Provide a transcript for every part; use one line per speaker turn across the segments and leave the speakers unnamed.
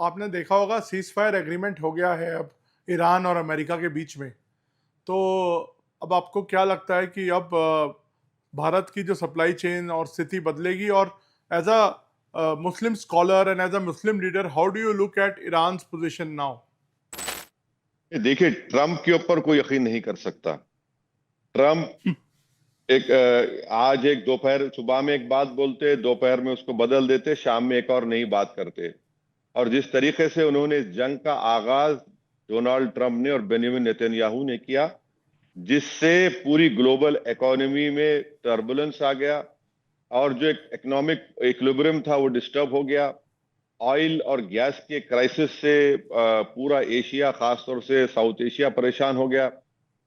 आपने देखा होगा सीज फायर एग्रीमेंट हो गया है अब ईरान और अमेरिका के बीच में। तो अब आपको क्या लगता है कि अब भारत की जो सप्लाई चेन और स्थिति बदलेगी? और as a Muslim scholar and as a Muslim leader, how do you look at Iran position now?
देखिए, ट्रंप के ऊपर कोई यकीन नहीं कर सकता। ट्रंप आज एक दोपहर सुबह में एक बात बोलते, दोपहर में उसको बदल देते, शाम में एक और नई बात करते। और जिस तरीके से उन्होंने इस जंग का आगाज डोनाल्ड ट्रंप ने और बेंजामिन नेतन्याहू ने किया, जिससे पूरी ग्लोबल इकोनॉमी में टर्बुलेंस आ गया और जो एक इकोनॉमिक इक्विलिब्रियम था वो डिस्टर्ब हो गया। ऑयल और गैस के क्राइसिस से पूरा एशिया, खासतौर से साउथ एशिया परेशान हो गया।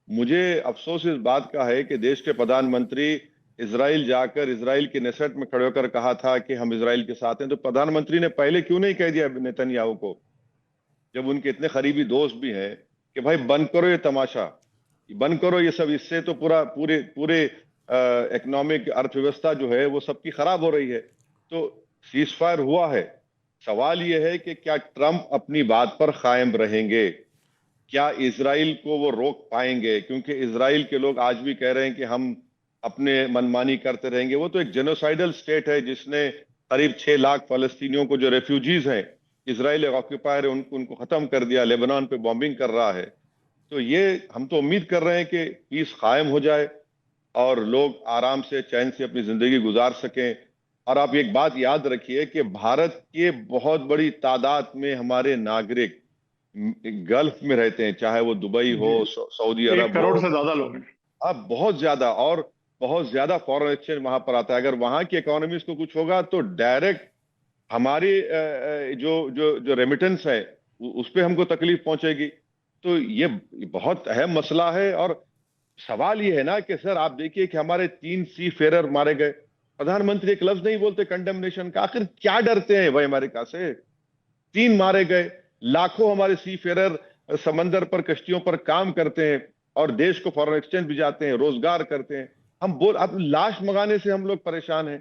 मुझे अफसोस इस बात का है कि देश के प्रधानमंत्री इजराइल जाकर इजराइल के नेसेट में खड़े होकर कहा था कि हम इजराइल के साथ हैं, तो प्रधानमंत्री ने पहले क्यों नहीं कह दिया नेतन्याहू को, जब उनके इतने करीबी दोस्त भी हैं, कि भाई बंद करो ये तमाशा, बंद करो ये सब, इससे तो पूरा पूरे पूरे इकोनॉमिक अर्थव्यवस्था जो है वो सबकी खराब हो रही है। तो सीज फायर हुआ है। सवाल यह है कि क्या ट्रंप अपनी बात पर कायम रहेंगे, क्या इजराइल को वो रोक पाएंगे? क्योंकि इजराइल के लोग आज भी कह रहे हैं कि हम अपने मनमानी करते रहेंगे। वो तो एक जेनोसाइडल स्टेट है जिसने करीब 6 लाख फलस्तीनियों को, जो रेफ्यूजीज हैं, इजराइल ऑक्यूपायर है, उनको खत्म कर दिया, लेबनान पे बॉम्बिंग कर रहा है। तो ये हम तो उम्मीद कर रहे हैं कि पीस कायम हो जाए और लोग आराम से चैन से अपनी जिंदगी गुजार सकें। और आप एक बात याद रखिए कि भारत के बहुत बड़ी तादाद में हमारे नागरिक गल्फ में रहते हैं, चाहे वो दुबई हो,
जी।
सऊदी
एक
अरब हो।
करोड़ से ज्यादा लोग हैं।
अब बहुत ज्यादा, और बहुत ज्यादा फॉरेन एक्सचेंज वहां पर आता है। अगर वहां की इकोनॉमीज को कुछ होगा तो डायरेक्ट हमारी जो जो जो रेमिटेंस है उस पे हमको तकलीफ पहुंचेगी। तो ये बहुत अहम मसला है। और सवाल ये है ना कि सर, आप देखिए कि हमारे 3 सी फेरर मारे गए, प्रधानमंत्री एक लफ्ज नहीं बोलते कंडेमनेशन का। आखिर क्या डरते हैं भाई अमेरिका से? 3 मारे गए, लाखों हमारे सी फेरर समंदर पर, कश्तियों पर काम करते हैं और देश को फॉरेन एक्सचेंज भी जाते हैं, रोजगार करते हैं। अब लाश मंगाने से हम लोग परेशान हैं।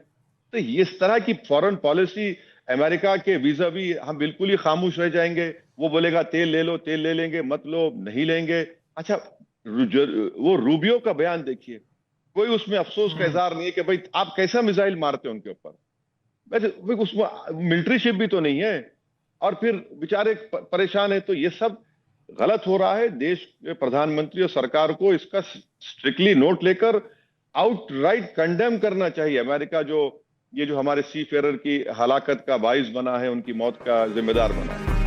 तो इस तरह की फॉरेन पॉलिसी अमेरिका के वीजावी हम बिल्कुल ही खामोश रह जाएंगे। वो बोलेगा तेल ले लो, तेल ले लेंगे, मत लो, नहीं लेंगे। अच्छा, वो रूबियो का बयान देखिए, कोई उसमें अफसोस का इजहार नहीं है कि भाई आप कैसा मिसाइल मारते हो उनके ऊपर। वैसे भाई उसमें मिलिट्री शिप भी तो नहीं है, और फिर बेचारे परेशान है। तो ये सब गलत हो रहा है। देश के प्रधानमंत्री और सरकार को इसका स्ट्रिक्टली नोट लेकर आउटराइट कंडेम करना चाहिए। अमेरिका जो ये जो हमारे सी फेरर की हलाकत का बाइस बना है, उनकी मौत का जिम्मेदार बना है।